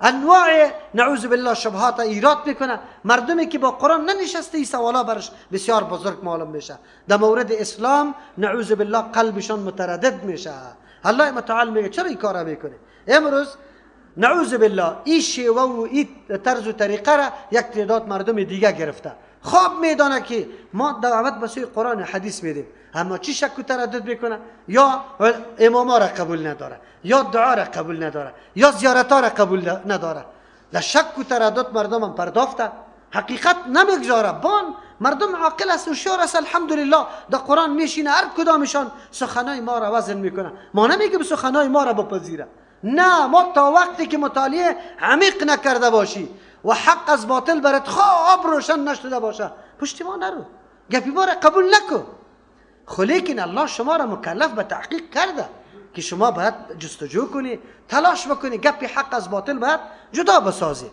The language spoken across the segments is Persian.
انواع نعوذ بالله شبهات ایراد میکنه. مردمی که با قرآن ننشسته این سوالا برش بسیار بزرگ معلوم میشه. در مورد اسلام نعوذ بالله قلبشان متردد میشه. الله متعال میگه چرا این کارا میکنه؟ امروز نعوذ بالله این شیوه و این طرز و طریقه را یک تعداد مردم دیگه گرفته. خواب میدانه که ما دعوت به سوی قرآن حدیث میدیم، اما چی شک و تردد میکنه؟ یا اماما را قبول نداره، یا دعا را قبول نداره، یا زیارت ها را قبول نداره. در شک و تردد مردم هم پرداخته، حقیقت نمیگذاره. بان مردم عاقل است و شور است. الحمدلله در قرآن میشینه، هر کدامشان سخنای ما را وزن میکنه. ما نمیگیم سخنای ما را بپذیره، نه، ما تا وقتی که مطالعه عمیق نکرده باشی و حق از باطل برات خواب روشن نشده باشه پشت ما نرو، گپی ما را قبول نکن. خو لیکن الله شما را مکلف به تحقیق کرده که شما باید جستجو کنی، تلاش بکنی، گپی حق از باطل باید جدا بسازی.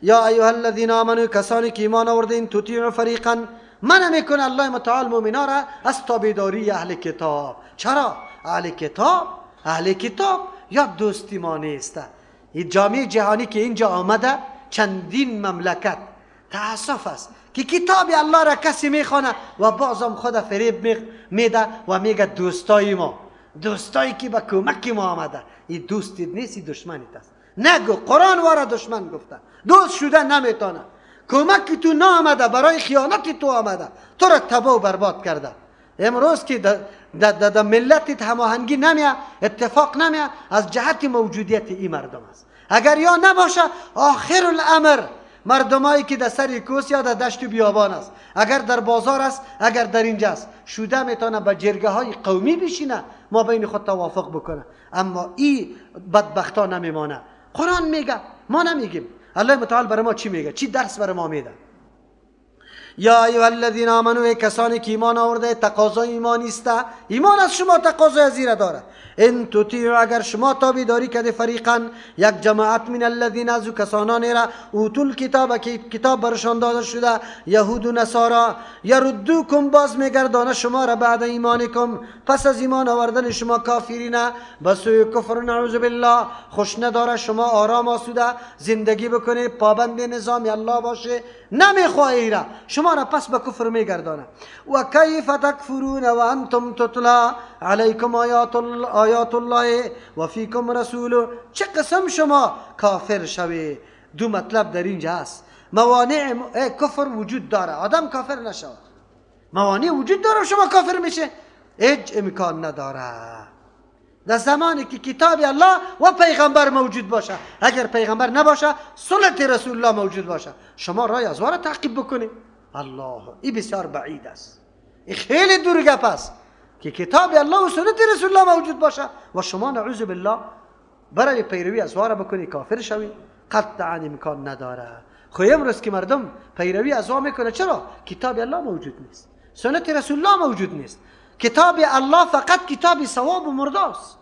یا ایها الذین آمنوا، کسانی که ایمان آوردین، تطیعوا فریقا، منع میکنه الله متعال مومنا را از تابعداری اهل کتاب. چرا؟ اهل کتاب یا دوستی ما نیست. این جامعه جهانی که اینجا آمده، چندین مملکت تأسف است که کتاب الله را کسی میخوانه و بازم خود فریب میده و میگه دوستای ما، دوستایی که به کمک ما آمده. این دوستی نیست، این دشمنیت است. نگو، قرآن واره دشمن گفته، دوست شده نمیتونه. کمک تو نامده، برای خیانت تو آمده، تو را تباه و برباد کرده. امروز که در ملت هماهنگی نمیه، اتفاق نمیه، از جهت موجودیت این مردم است. اگر یا نباشه، آخر الامر مردمایی که در سر کوس یا در دشت و بیابان است، اگر در بازار است، اگر در اینجا است، شوده میتونه به جرگه های قومی بشینه، ما بین خود توافق بکنه. اما این بدبختا نمیمانه. قرآن میگه، ما نمیگیم. الله متعال برای ما چی میگه؟ چی درس برای ما میده؟ یا ایها الذین آمنوا، کسانی که ایمان آورده، تقاضای ایمان است، ایمان از شما تقاضای زیره داره. ان تطیعوا، اگر شما تابعداری کرده، فریقا، یک جماعت، من الذین، از کسانانی را اوتوا الکتاب، که کتاب برشان داده شده، یهود و نصارا، یردوکم، باز میگردانه شما را بعد ایمانکم، پس از ایمان آوردن شما، کافرین، به سوی کفر، نعوذ بالله. خوش نداره شما آرام آسوده زندگی بکنه، پابند نظام الله باشه، نمیخواهی را شما را پس به کفر میگردانه. و کیف تکفرون و انتم تتلا علیکم آیات الله و فیکم رسول. چه قسم شما کافر شوی؟ دو مطلب در اینجا هست. موانع کفر وجود داره، آدم کافر نشود. موانع وجود داره شما کافر میشه، هیچ امکان نداره. در زمانی که کتاب الله و پیغمبر موجود باشه، اگر پیغمبر نباشه، سنت رسول الله موجود باشه، شما رای از واره تعقیب بکنید. الله، این بسیار بعید است، این خیلی دور گپ است که کتاب الله و سنت رسول الله موجود باشه و شما نعوذ بالله برای پیروی از واره بکنی کافر شوی. قطعا امکان نداره. خو امروز که مردم پیروی از واره میکنه، چرا؟ کتاب الله موجود نیست، سنت رسول الله موجود نیست. کتاب الله فقط کتاب ثواب و مرده است.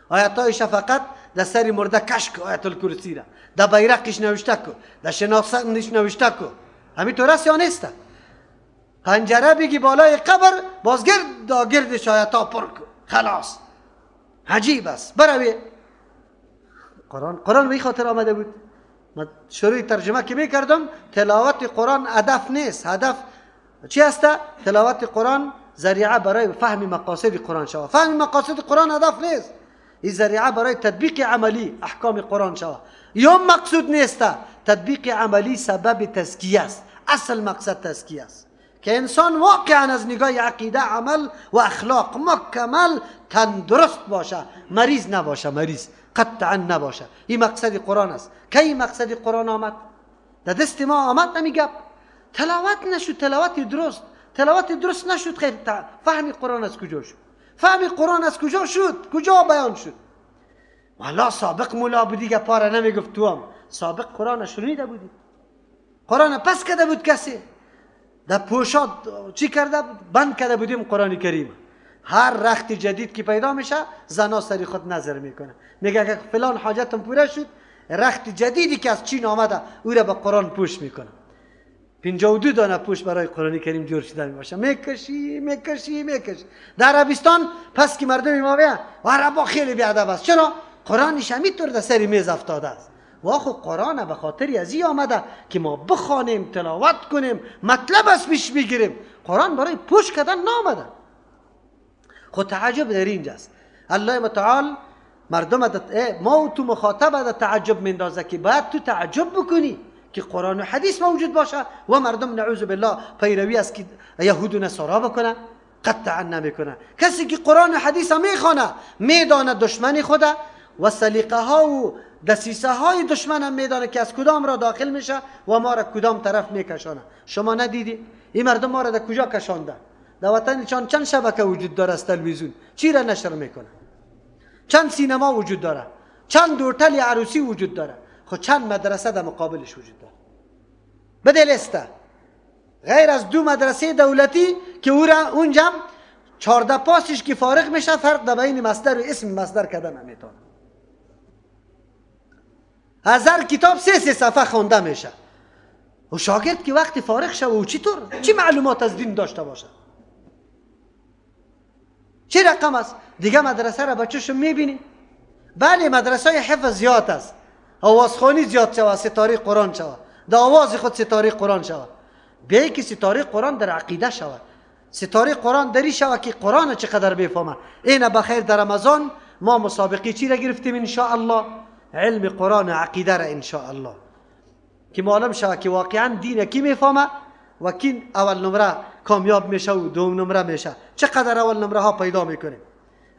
آیاتایش فقط در سر مرده کش کو، آیت الکرسی را در بیرقش نوشته کو، در شناسندش نوشته کو. همینطور است یا نیست؟ پنجره بگی بالای قبر، بازگرد گردش آیاتا پر کو، خلاص. عجیب است. بروی قرآن به خاطر آمده بود. من شروع ترجمه که میکردم، تلاوت قرآن هدف نیست. هدف چی است؟ تلاوت قرآن ذریعه برای فهم مقاصد قرآن شود. فهم مقاصد قرآن هدف نیست، این ذریعه برای تطبیق عملی احکام قرآن شود. یا مقصود نیست. تطبیق عملی سبب تزکیه است. اصل مقصد تزکیه است که انسان واقعا از نگاه عقیده، عمل و اخلاق مکمل تندرست باشه، مریض نباشه، مریض قطعا نباشه. این مقصد قرآن است. کی مقصد قرآن آمد؟ در دست ما آمد نمیگه تلاوت نشد، تلاوت درست نشد. خیر، فهم قرآن از کجا شد؟ فهم قرآن از کجا شد؟ کجا بیان شد؟ والا سابق مولا بودی که پاره نمیگفت تو هم سابق قرآن شنیده بودی. قرآن پس کرده بود کسی در پوشاد چی کرده بود؟ بند کرده بودیم قرآن کریم. هر رخت جدید که پیدا میشه زنا سری خود نظر میکنه، میگه که فلان حاجتم پوره شد، رخت جدیدی که از چین آمده او را به قرآن پوش میکنه. 52 دانه پوش برای قرآن کریم جور شده میباشه، میکشی. در عربستان پس که مردم ما بیان و عربا خیلی بیادب است. چرا؟ قرآنش همینطور در سر میز افتاده است. و آخو قرآن به خاطر از این آمده که ما بخوانیم، تلاوت کنیم، مطلب از پیش بگیریم. قرآن برای پوش کردن نامده. خود تعجب در اینجاست. الله متعال مردم ما و تو مخاطب در تعجب میندازه که باید تو تعجب بکنی که قرآن و حدیث موجود باشه و مردم نعوذ بالله پیروی از که یهود و نصارا بکنه. قطعا نمیکنه. کسی که قرآن و حدیث میخونه میدانه دشمن خوده و سلیقه ها و دسیسه های دشمن هم میدانه که از کدام را داخل میشه و ما را کدام طرف میکشانه. شما ندیدی این مردم ما را در کجا کشانده؟ در وطن چند شبکه وجود داره از تلویزیون چی را نشر میکنه؟ چند سینما وجود داره؟ چند هتل عروسی وجود داره؟ خود چند مدرسه در مقابلش وجود داره؟ بده لسته غیر از 2 مدرسه دولتی که اونجا 14 پاسش که فارغ میشه فرق در بین مصدر و اسم مصدر کردن نمیتونه. 1000 کتاب 3 صفحه خونده میشه و شاگرد که وقتی فارغ شه و چطور چی معلومات از دین داشته باشه؟ چه رقم است؟ دیگه مدرسه را بچه‌شو میبینی؟ بله مدرسه حفظ زیاد است، آوازخوانی زیاد شوه، ستاره قرآن شوه، در آواز خود ستاره قرآن شوه. بیایی که ستاره قرآن در عقیده شوه، ستاره قرآن دری شوه که قرآن چقدر بفهمه. اینه بخیر در رمضان ما مسابقه چی را گرفتیم انشاءالله؟ علم قرآن عقیده را انشاءالله که معلوم شوه که واقعا دین کی میفهمه و کی اول نمره کامیاب میشه و دوم نمره میشه. چقدر اول نمره ها پیدا میکنیم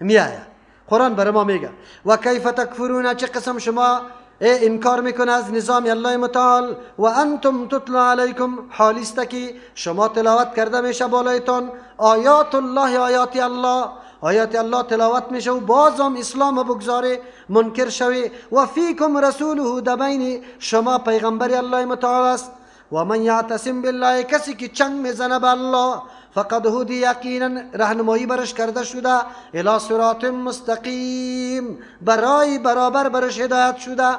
میایه. قرآن برای ما میگه و کیف تکفرون، چه قسم شما انکار میکنه از نظام الله متعال و انتم تتلا علیکم، حالی است که شما تلاوت کرده میشه بالایتان آیات الله، آیات الله تلاوت میشه و بازم اسلام بگذاره منکر شوی و فیکم رسوله، در بین شما پیغمبر الله متعال است. و من یعتصم بالله، کسی که چنگ میزنه به الله فقد هدی، یقینا راهنمایی برش کرده شده الی صراط مستقیم، برای برابر برش هدایت شده.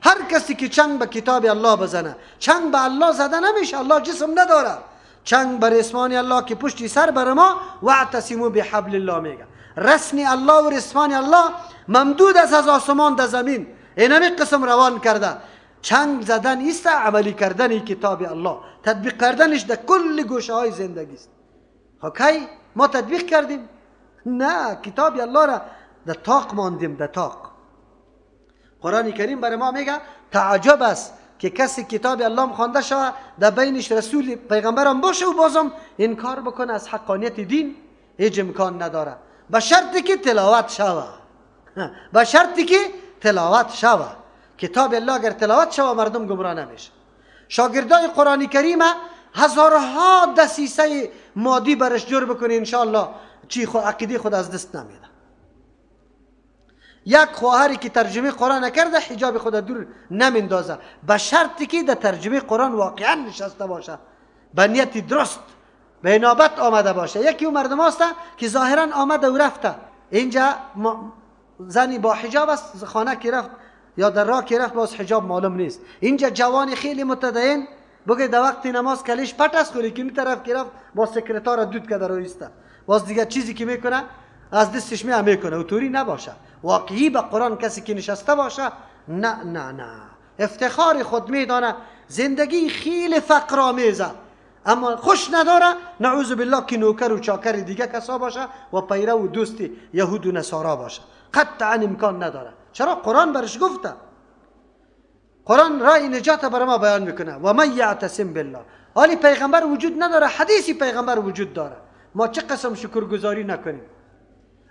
هر کسی که چنگ به کتاب الله بزنه، چنگ به الله زده نمیشه، الله جسم نداره. چنگ بر اسمان الله که پشتی سر بر ما واعتصموا بحبل الله میگه. رسم الله و رسمان الله ممدود از آسمان در زمین، اینمی قسم روان کرده. چنگ زدن ایست، عملی کردن کتاب الله، تطبیق کردنش در کل گوشه های زندگی است. کی ما تطبیق کردیم؟ نه، کتاب الله را در طاق ماندیم، در طاق. قرآن کریم برای ما میگه تعجب است که کسی کتاب الله خوانده شوه در بینش رسول پیغمبرم باشه و بازم انکار بکنه از حقانیت دین، هیچ امکان نداره. به شرطی که تلاوت شوه، به شرطی که تلاوت شوه. کتاب الله اگر تلاوت شوه مردم گمراه نمیشه. شاگردای قرآن کریم هزارها دسیسه مادی برش جور بکنه انشاءالله چی خود عقیده خود از دست نمیده. یک خواهری که ترجمه قرآن نکرده حجاب خود دور نمیندازه، به شرطی که در ترجمه قرآن واقعا نشسته باشه، به نیت درست به نوبت آمده باشه. یکی اون مردم هست که ظاهرا آمده و رفته، اینجا زنی با حجاب است، خانه که رفت یا در راه که رفت باز حجاب معلوم نیست. اینجا جوان خیلی متدین بگه در وقت نماز کلیش پت است، خوری که این طرف که رفت با سکرتار دود کده رو ایسته، باز دیگه چیزی که میکنه از دستش میکنه. و طوری نباشه. واقعی به قرآن کسی که نشسته باشه، نه نه نه، افتخار خود میدانه، زندگی خیلی فقرآمیزه اما خوش نداره، نعوذ بالله که نوکر و چاکر دیگه کسا باشه و پیرو و دوست یهود و نصارا باشه. قطعا امکان نداره. چرا؟ قرآن برش گفته. قرآن رای نجات برای ما بیان میکنه و من یعتصم بالله. حالی پیغمبر وجود نداره، حدیثی پیغمبر وجود داره، ما چه قسم شکرگزاری نکنیم؟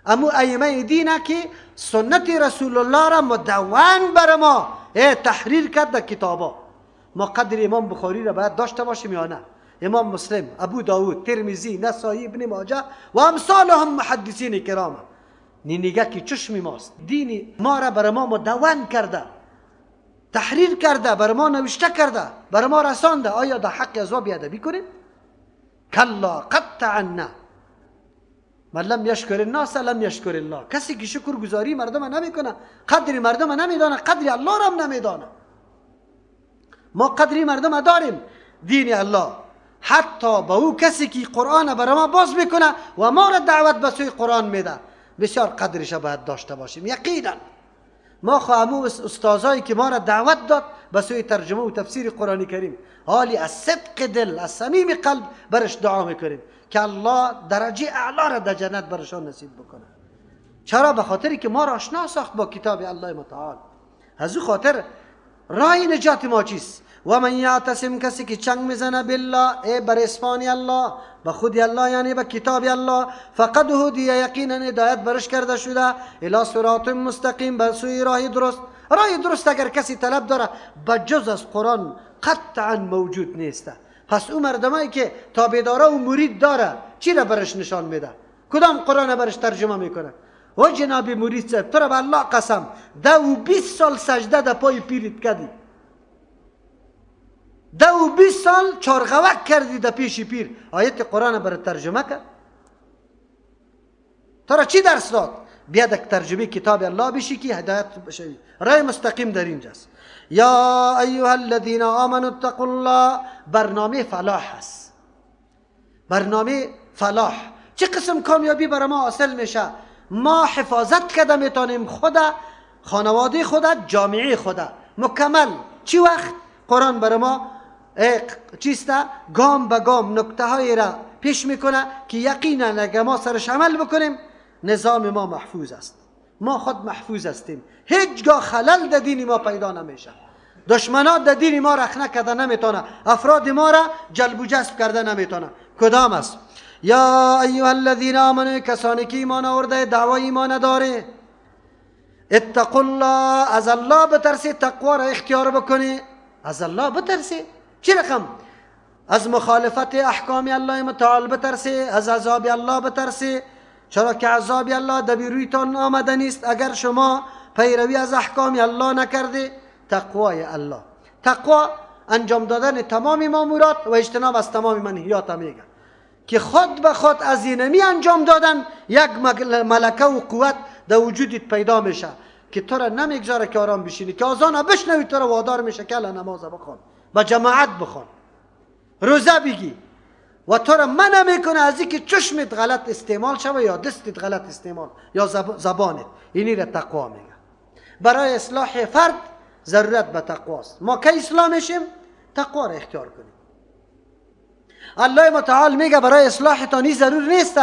اما ائمه دینه که سنت رسول الله را مدون برای ما تحریر کرد در کتابا. ما قدر امام بخاری را باید داشته باشیم یا نه؟ امام مسلم، ابو داود، ترمذی، نسائی، ابن ماجه و امثالهم محدثین کرام نینیگه که چشم ماست، دین ما را برای ما مدون کرده، تحریر کرده، برای ما نوشته کرده، برای ما رسانده. آیا در حق از او بیادبی کنیم؟ کلا قطعا نه. من لم یشکر الناس لم یشکر الله. کسی که شکر گزاری مردم نمیکنه، قدر مردم نمیدانه، قدر الله را هم نمیدانه. ما قدری مردم داریم، دین الله. حتی با او کسی که قرآن برای ما باز میکنه و ما را دعوت به سوی قرآن میده، بسیار قدرش باید داشته باشیم. یقینا ما خواهمو استازایی که ما را دعوت داد به سوی ترجمه و تفسیر قرآن کریم، حالی از صدق دل، از صمیم قلب برش دعا میکنیم که الله درجه اعلا را در جنت برشان نصیب بکنه. چرا؟ به خاطری که ما را آشنا ساخت با کتاب الله متعال. از او خاطر راه نجات ما چیست؟ و من یعتصم، کسی که چنگ میزنه بالله، بر اسپانی الله، به خودی الله یعنی به کتاب الله، فقد هدی، یقینا هدایت برش کرده شده، الی صراط مستقیم، بر سوی راه درست. راه درست اگر کسی طلب داره بجز از قرآن قطعا موجود نیست. پس اون مردمایی که تابعدارا و مرید داره چی را برش نشان میده؟ کدام قرآن برش ترجمه میکنه؟ و جناب مرید صاحب تو را به الله قسم 10 و 20 سال سجده در پای پیرت کردی، 10 و 20 سال چارغوک کردی در پیش پیر، آیت قرآن برای ترجمه کرد؟ تو را چی درس داد؟ بیا در ترجمه کتاب الله بشی که هدایت بشوی. راه مستقیم در اینجاست. یا ایها الذین آمنوا اتقوا الله، برنامه فلاح هست. برنامه فلاح چه قسم کامیابی برای ما حاصل میشه؟ ما حفاظت کرده میتونیم خدا، خانواده خدا، جامعه خدا مکمل. چی وقت قرآن برای ما چیسته؟ گام به گام نکته های را پیش میکنه که یقینا اگر ما سرش عمل بکنیم نظام ما محفوظ است، ما خود محفوظ هستیم، هیچگاه خلل در دین ما پیدا نمیشه، دشمنان در دین ما رخنه کرده نمیتونه، افراد ما را جلب و جذب کرده نمیتونه. کدام است؟ یا ایها الذین آمنوا، کسانی که ایمان آورده دعوای ایمان داره، اتقوا الله، از الله بترسی، تقوا را اختیار بکنی، از الله بترسی. چه رقم؟ از مخالفت احکام الله متعال بترسی، از عذاب الله بترسی، چرا که عذاب الله در رویتان آمده نیست اگر شما پیروی از احکام الله نکردی. تقوای الله، تقوا انجام دادن تمام مامورات و اجتناب از تمام منهیات میگه که خود به خود از اینمی انجام دادن یک ملکه و قوت در وجودت پیدا میشه که تو را نمیگذاره که آرام بشینی، که آذان بشنوی تو را وادار میشه که نماز بخوان، با جماعت بخوان، روزه بگی، و تو را منع میکنه از اینکه چشمت غلط استعمال شوه یا دستت غلط استعمال یا زبانت. اینی را تقوا میگه. برای اصلاح فرد ضرورت به تقواست. ما که اصلاح میشیم؟ تقوا را اختیار کنیم. الله متعال میگه برای اصلاح تانی ضرور نیست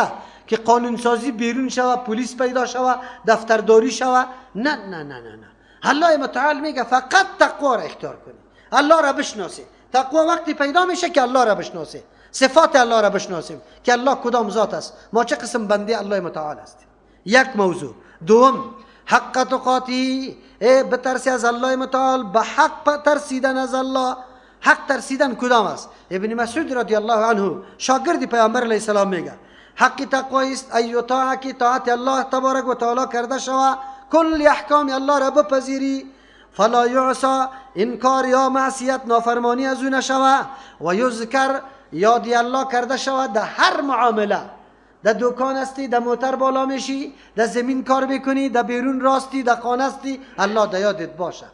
که قانون سازی بیرون شوه، پلیس پیدا شوه، دفترداری شوه. نه نه نه نه نه. الله متعال میگه فقط تقوا را اختیار کنی، الله را بشناسی. تقوا وقتی پیدا میشه که الله را بشناسی، صفات الله را بشناسیم که الله کدام ذات است، ما چه قسم بنده الله متعال هستیم. یک موضوع. دوم، حق تقاتی، بترسی از الله متعال، به حق ترسیدن از الله. حق ترسیدن کدام است؟ ابن مسعود رضی الله عنه شاگرد پیامبر علیه السلام میگه حق تقوا است ایطاع، که طاعت الله تبارک و تعالی کرده شود، کل احکام الله را بپذیری، فلا یعصى، انکار یا معصیت نافرمانی از او نشود، و یذکر، یادی الله کرده شود در هر معامله. در دکان هستی، در موتر بالا میشی، در زمین کار میکنی، در بیرون راستی، در خانه هستی، الله در یادت باشه.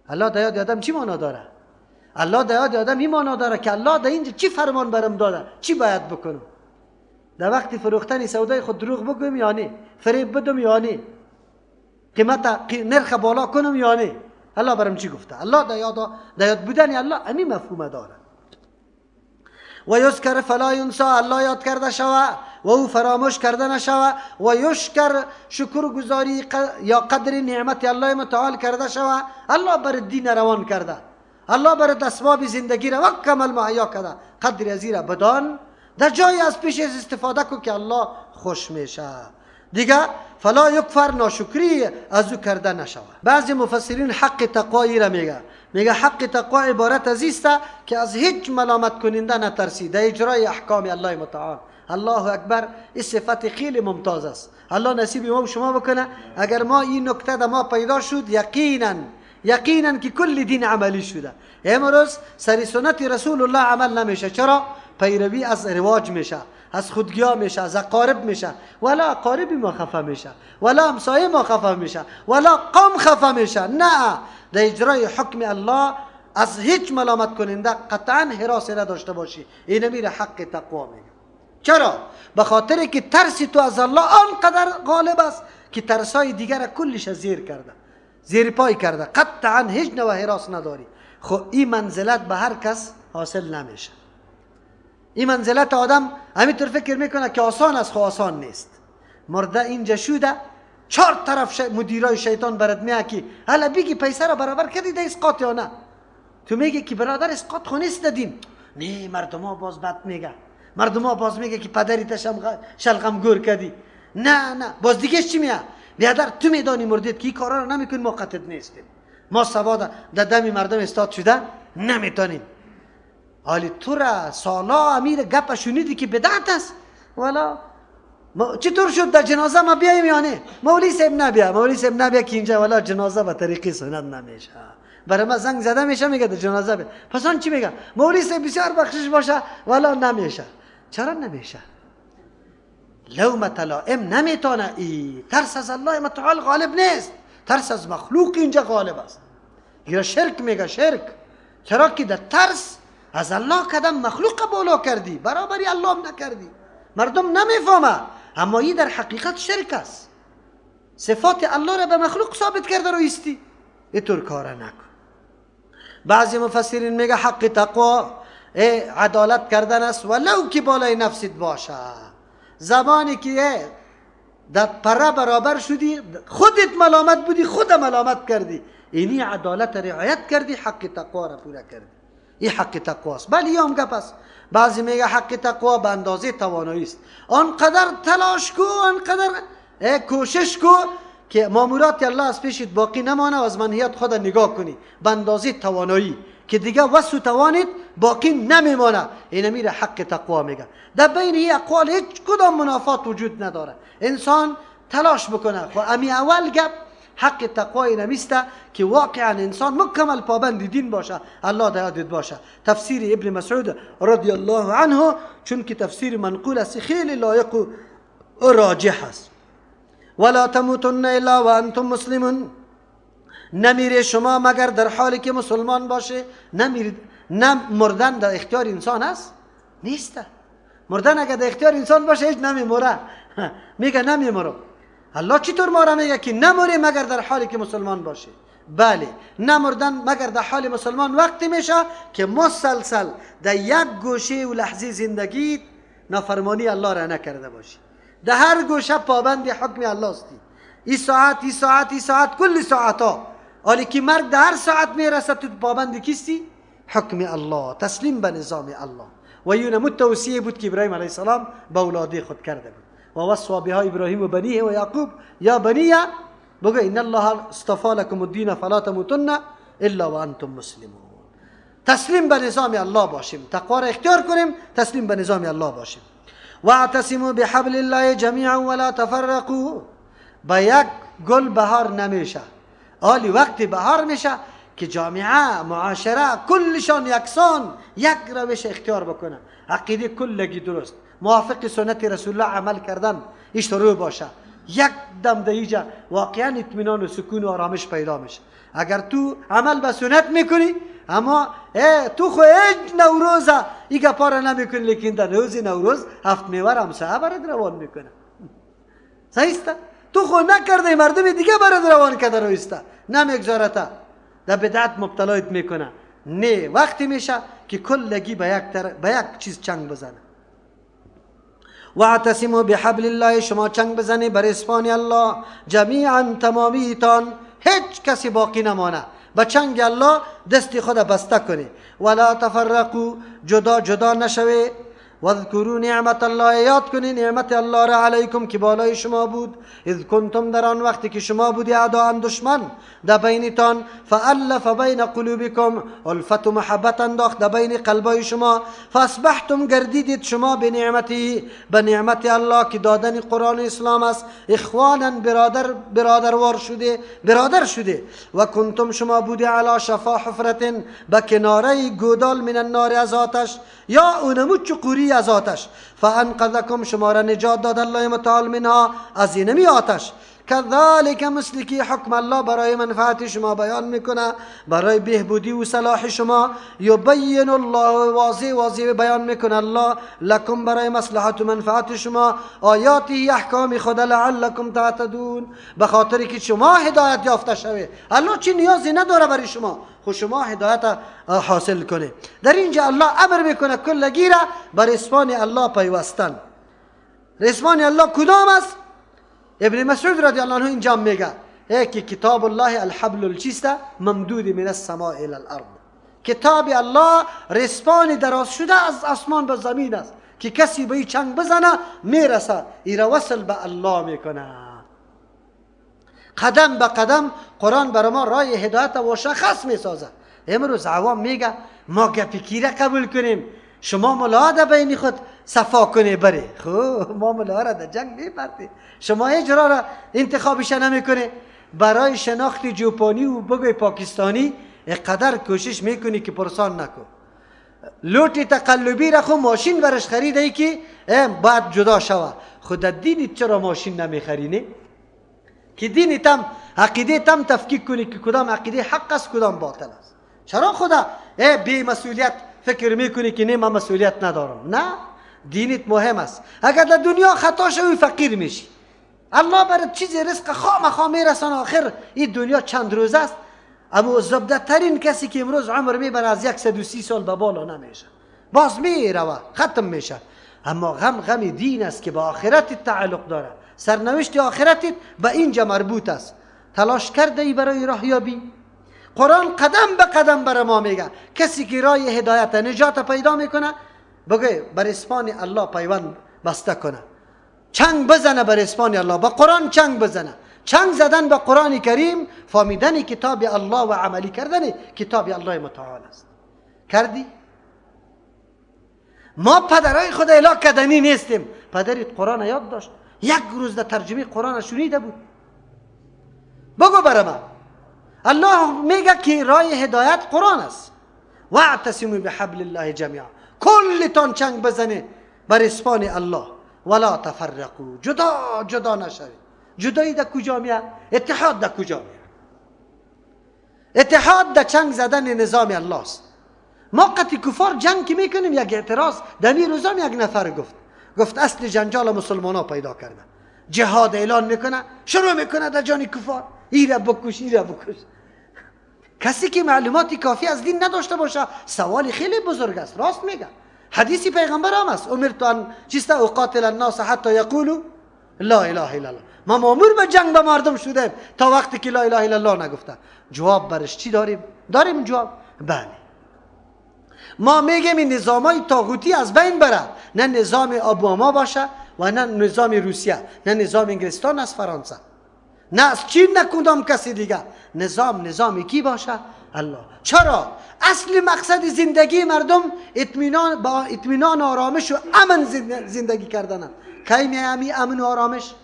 الله در یاد آدم چی معنا داره؟ الله در یاد آدم این معنا داره که الله در اینجا چی فرمان برم داده، چی باید بکنم. در وقت فروختن سودای خود دروغ بگم یا نه؟ فریب بدم یا نه؟ قیمت نرخ بالا کنم یا نه؟ الله برام چی گفته؟ الله در یاد بودن الله همین مفهوم داره. و یذکر فلا ینسی، الله یاد کرده شوه و او فراموش کرده نشوه. و یشکر، شکر گزاری یا قدر نعمت الله متعال کرده شوه. الله بر دین روان کرده، الله بر اسباب زندگی را کامل مهیا کرده، قدر ازی را بدان، در جای از پیش استفاده کو که الله خوش میشه. دیگه فلا یکفر، ناشکری از او کرده نشوه. بعضی مفسرین حق تقوایی را میگه حق تقوا عبارت از است که از هیچ ملامت کننده نترسی در اجرای احکام الله متعال. الله اکبر، این صفت خیلی ممتاز است. الله نصیب ما و شما بکنه اگر ما این نکته در ما پیدا شد، یقینا که کل دین عملی شده. امروز سر سنت رسول الله عمل نمیشه. چرا؟ پیروی از رواج میشه، از خودگیا میشه، از اقارب میشه، ولا اقاربی ما خفه میشه، ولا همسایه ما خفه میشه، ولا قوم خفه میشه. نه، در اجرای حکم الله از هیچ ملامت کننده قطعا حراس نداشته باشی. این میره حق تقوا میگه. چرا؟ به خاطر که ترس تو از الله آنقدر غالب است که ترسای دیگر کلش زیر کرده. زیر پای کرده، قطعا هیچ نوع حراس نداری. خب این منزلت به هر کس حاصل نمیشه. این منزلت آدم همینطور فکر میکنه که آسان است، خب آسان نیست. مرده اینجا شده، 4 طرف مدیرای شیطان برات میگه که حالا بگی پیسه را برابر کردی ده اسقاط یا نه. تو میگی که برادر اسقاط خو نیست دادیم. نه، مردم ها باز بد میگه، مردم ها باز میگه که پدریت شلغم گور کردی. نه باز دیگه چی میگه؟ بیادر تو میدانی مردید که این کارا رو نمیکنی، ما قطعت نیستیم، ما سواد در دم مردم استاد شده نمیتونیم. حالی تو را سالا امیر گپ شنیدی که بدعت است، والا چطور شد در جنازه ما بیایم یا نه؟ مولوی صاحب نبیا، مولوی صاحب نبیا که اینجا والا جنازه به طریقی سنت نمیشه. برای ما زنگ زده میشه میگه در جنازه بیا. پس آن چی میگه؟ مولوی صاحب بسیار بخشش باشه، والا نمیشه. چرا نمیشه؟ لومة لائم نمیتونه. ترس از الله متعال غالب نیست، ترس از مخلوق اینجا غالب است. یا شرک میگه، شرک. چرا که در ترس از الله کدام مخلوق بالا کردی، برابری الله هم نکردی. مردم نمیفهمه، اما این در حقیقت شرک است. صفات الله را به مخلوق ثابت کرده رو ایستی، اینطور کار نکن. بعضی مفسرین میگه حق تقوا عدالت کردن است، ولو که بالای نفست باشه. زمانی که در پره برابر شدی، خودت ملامت بودی، خود ملامت کردی، اینی عدالت رعایت کردی، حق تقوا را پورا کردی. این حق تقوا است. بلی هم گپ است. بعضی میگه حق تقوا به اندازه توانایی است. آنقدر تلاش کو، آنقدر کوشش کو که مامورات الله از پیشت باقی نمانه و از منهیات خود نگاه کنی به اندازه توانایی که دیگه وسو توانید باقی نمیمانه. این میره حق تقوا میگه. در بین این اقوال هیچ کدام منافات وجود نداره. انسان تلاش بکنه. خب امی اول گپ حق تقوا نمیسته که واقعا انسان مکمل پابند دین باشه، الله در یادت باشه. تفسیر ابن مسعود رضی الله عنه چون که تفسیر منقول است، خیلی لایق و راجح است. ولا تموتن الا وانتم مسلمون. نمیره شما مگر در حالی که مسلمان باشه. نمیرید. مردن در اختیار انسان است؟ نیست. مردن اگر در اختیار انسان باشه هیچ نمیموره. میگه نمیمورم. الله چطور ما را میگه که نموری مگر در حالی که مسلمان باشه؟ بله، نمردن مگر در حال مسلمان وقتی میشه که مسلسل در یک گوشه و لحظه زندگی نافرمانی الله را نکرده باشی. در هر گوشه پابند حکم الله استی. این ساعت کل ساعتا. حالی که مرگ در هر ساعت میرسه تو پابند کیستی؟ حکم الله، تسلیم به نظام الله. و یون توصیه بود که ابراهیم علیه السلام به اولاده خود کرده بود. و وصوا بها ابراهیم و بنیه و یعقوب یا بنیه، بگو ان الله اصطفى لكم الدین فلا تموتن الا وانتم مسلمون. تسلیم به نظام الله باشیم، تقوا را اختیار کنیم، تسلیم به نظام الله باشیم. واعتصموا بحبل الله جميعا ولا تفرقوا. با یک گل بهار نمیشه. حالی وقتی بهار میشه که جامعه، معاشره کلشان یکسان یک روش اختیار بکنه، عقیده کلگی درست، موافق سنت رسول الله عمل کردن اشتروع باشه، یک دم دیجا واقعا اطمینان و سکون و آرامش پیدا میشه. اگر تو عمل به سنت میکنی اما تو خو هیچ نوروز ای گپا را نمیکنی، لیکن در روز نوروز هفت میوه همسایه برات روان میکنه. صحیح است؟ تو خو نکرده مردم دیگه برات روان کرده رویسته، نمیگذارته، در بدعت مبتلایت میکنه. نه، وقتی میشه که کلگی به یک چیز چنگ بزنه. واعتصموا بحبل الله، شما چنگ بزنی بر اسپان الله جمیعا، تمامیتان، هیچ کسی باقی نمانه، به چنگ الله دستی خود بسته کنی. ولا تفرقوا، جدا نشوی. واذکروا نعمت الله، یاد کنی نعمت الله را علیکم که بالای شما بود. اذ کنتم، در آن وقتی که شما بودی اعداء دشمن در بینتان، فالف بین قلوبکم، الفت و محبت انداخت در بین قلبای شما، فاصبحتم، گردیدید شما به نعمتی، به نعمت الله که دادن قرآن اسلام است، اخوانا، برادروار شده، برادر شده. و کنتم، شما بودی علی شفا حفرت، به کناره گودال من النار، از آتش، یا اونمو چقوری از آتش، فانقذکم، شما را نجات داد الله متعال منها، از اینمی آتش. کذالک مثل حکم الله برای منفعت شما بیان میکنه، برای بهبودی و صلاح شما. یبین الله، واضح بیان میکنه الله، لکم برای مصلحت و منفعت شما، آیاتی احکام خود، لعلکم تهتدون، به خاطر که شما هدایت یافته شوه. الله چی نیازی نداره برای شما، خود شما هدایت حاصل کنه. در اینجا الله امر میکنه کلگی را بر اسمان الله پیوستن. اسمان الله کدام است؟ ابن مسعود رضی الله عنه اینجا میگه که کتاب الله الحبل الچیسته ممدود من السماء الى الارض. کتاب الله رسپان دراز شده از آسمان به زمین است که کسی به این چنگ بزنه میرسه، ایرا وصل به الله میکنه. قدم به قدم قرآن برای ما راه هدایت و شخص میسازه. امروز عوام میگه ما گپی کی را قبول کنیم؟ شما ملا ده بین خود صفا کنه بره. خب ما ملا را در جنگ میبرده، شما اجرا را انتخابش نمیکنه. برای شناخت جوپانی و بگوی پاکستانی اقدر کوشش میکنی که پرسان نکن. لوٹ تقلبی را خود ماشین برش خریده ای که باید جدا شوه. خود دینی چرا ماشین نمیخرینه؟ که دینی تم عقیده تم تفکیک کنی که کدام عقیده حق است کدام باطل است. چرا خدا بی مسئولیت فکر میکنی که نه من مسئولیت ندارم؟ نه، دینیت مهم است. اگر در دنیا خطا شوی فقیر میشی، الله برات چیز رزق خام میرسانه. آخر این دنیا چند روز است. اما زبده ترین کسی که امروز عمر میبره از 130 سال به بالا نمیشه، باز میروه ختم میشه. اما غم دین است که به آخرت تعلق داره. سرنوشت آخرتت به اینجا مربوط است. تلاش کرده ای برای راهیابی؟ قرآن قدم به قدم بر ما میگه کسی که راه هدایت نجات پیدا میکنه بگه بر اسمان الله پیوند بسته کنه، چنگ بزنه بر اسمان الله، با قرآن چنگ بزنه. چنگ زدن به قرآن کریم فهمیدن کتاب الله و عملی کردن کتاب الله متعال است. کردی؟ ما پدرای خود اله کردنی نیستیم. پدرت قرآن یاد داشت، یک روز در ترجمه قرآن شنیده بود؟ بگو برای من. الله میگه که راه هدایت قرآن است. واعتصموا بحبل الله جميعا، کلتان چنگ بزنه بر اسمان الله، ولا تفرقوا، جدا نشوید. جدایی در کجا میاد؟ اتحاد در کجا میاد؟ اتحاد در چنگ زدن نظام الله است. ما قطع کفار جنگ که میکنیم، یک اعتراض در این روزا یک نفر گفت اصل جنجال مسلمان ها پیدا کرده، جهاد اعلان میکنه، شروع میکنه در جان کفار، ایره بکش ایره بکش. کسی که معلوماتی کافی از دین نداشته باشه سوال خیلی بزرگ است. راست میگه، حدیثی پیغمبر هم است، امرت ان اقاتل الناس حتی یقولوا لا اله الا الله. ما مامور به جنگ به مردم شدیم تا وقتی که لا اله الا الله نگفتن. جواب برش چی داریم جواب؟ بله، ما میگیم این نظامای طاغوتی از بین بره، نه نظام اوباما باشه و نه نظام روسیه، نه نظام انگلستان از فرانسه، نه از چین، نه کدام کسی دیگه. نظامی کی باشه؟ الله. چرا؟ اصل مقصد زندگی مردم اطمینان آرامش و امن زندگی کردن. کی میامی امن و آرامش؟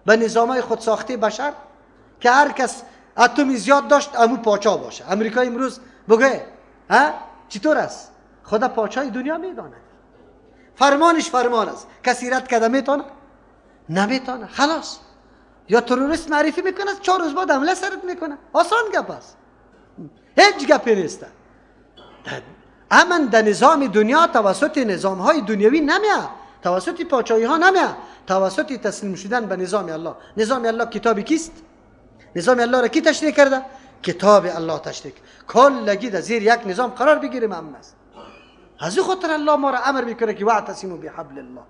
به نظامای خود ساخته بشر که هر کس اتمی زیاد داشت امو پاچا باشه. امریکا امروز بگه چطور است؟ خدا پاچای دنیا میداند، فرمانش فرمان است، کسی رد کرده میتونه؟ نمیتونه. خلاص، یا تروریست معرفی میکنه 4 روز بعد حمله سرت میکنه. آسان گپ است، هیچ گپی نیست. امن در نظام دنیا توسط نظام های دنیوی نمیاد، توسط پاچایی ها نمیاد، توسط تسلیم شدن به نظام الله. نظام الله کتابی کیست؟ نظام الله را کی تشریح کرده؟ کتاب الله تشریح. کلگی در زیر یک نظام قرار بگیریم امن است. از این خاطر الله ما را امر میکنه که واعتصموا بحبل الله.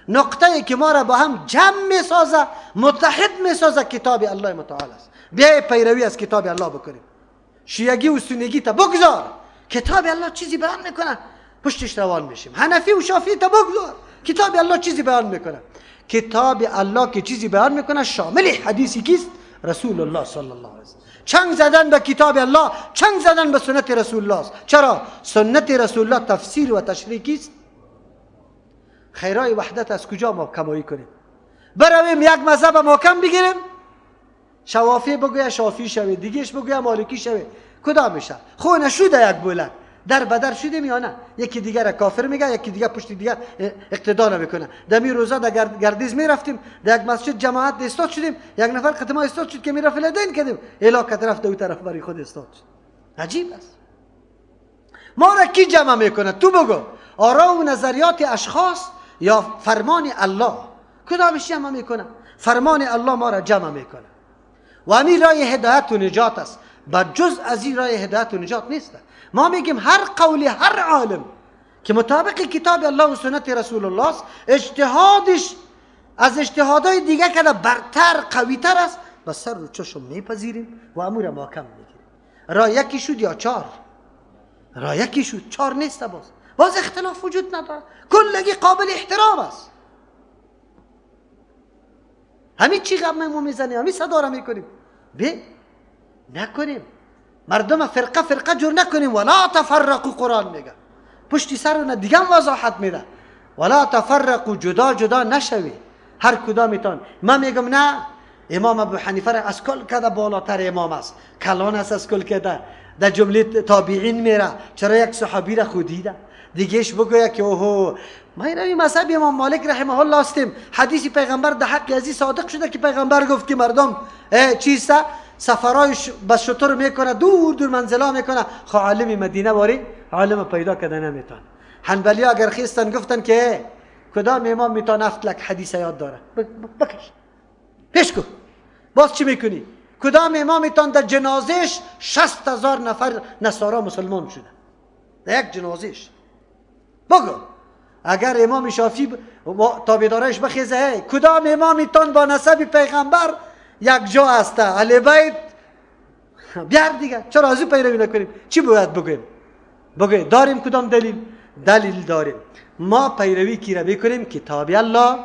نقطه‌ای که ما را با هم جمع میسازه، متحد میسازه، کتاب الله متعال است. بیا پیروی از کتاب الله بکنیم. شیعگی و سنیگی تا بگذار، کتاب الله چیزی بیان میکنه پشتش روان میشیم. حنفی و شافعی تا بگذار، کتاب الله چیزی بیان میکنه. کتاب الله که چیزی بیان میکنه شامل حدیثی کیست؟ رسول الله صلی الله علیه وسلم. چنگ زدن به کتاب الله، چنگ زدن به سنت رسول الله است. چرا؟ سنت رسول الله تفسیر و تشریح کیست؟ خیرای وحدت از کجا ما کمایی کنیم؟ برویم یک مذهب محکم بگیریم، شوافی بگویا شافی شوی، دیگهش بگویا مالکی شوی، کدام میشه؟ خو نشود یک بولد در بدر شدیم یا نه؟ یکی دیگر کافر میگه، یکی دیگر پشت دیگر اقتدا میکنه. دمی روزا در گردیز میرفتیم، در یک مسجد جماعت استاد شدیم، یک نفر قطمه استاد شد که میرفت لدین کردیم، الاکه طرف دو طرف برای خود استاد شد. عجیب است. ما را کی جمع میکنه؟ تو بگو. آرا و نظریات اشخاص یا فرمان الله؟ کدامش جمع میکنه؟ فرمان الله ما را جمع میکنه. و همین راه هدایت و نجات است. با جز از این راه هدایت و نجات نیست. ما میگیم هر قول هر عالم که مطابق کتاب الله و سنت رسول الله است، اجتهادش از اجتهادهای دیگه که برتر قویتر است، بس سر رو چشم میپذیریم و امور محکم میگیریم. راه یکی شد یا چار؟ راه یکی شد، چار نیست. باز اختلاف وجود نداره، کلگی قابل احترام است. همین چی غم ما میزنیم، همین صدا را میکنیم. نکنیم. مردم فرقه جور نکنیم. ولا تفرقوا، قرآن میگه. پشتی سر اون دیگه وضاحت میده. ولا تفرقوا، جدا نشوی. هر کدامتان. من میگم نه، امام ابو حنیفه را از کل کده بالاتر امام است، کلان است از کل کده. در جمله تابعین میره. چرا یک صحابی را خودیده دیگهش بگوید که اوهو ما این مذهب امام مالک رحمه الله هستیم. حدیث پیغمبر در حق ازی صادق شده که پیغمبر گفت که مردم چیست سفرای بس شطور میکنه، دور منزلا میکنه. عالم مدینه واری عالم پیدا کرده نمیتون. حنبلی ها اگر خیستن گفتن که کدام امام میتون افت لک حدیث یاد داره، بکش پیش کو. باز چی میکنی؟ کدام امام میتون در جنازهش 60,000 نفر نصارا مسلمان شده در یک جنازهش؟ بگو. اگر امام شافعی تابعدارش بخیزه، کدام امامیتان با نسب پیغمبر یک جا هسته، اهل بیت، بیار دیگه. چرا از او پیروی نکنیم؟ چی باید بگویم؟ بگویم داریم کدام دلیل داریم. ما پیروی کی را بکنیم؟ کتاب الله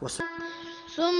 و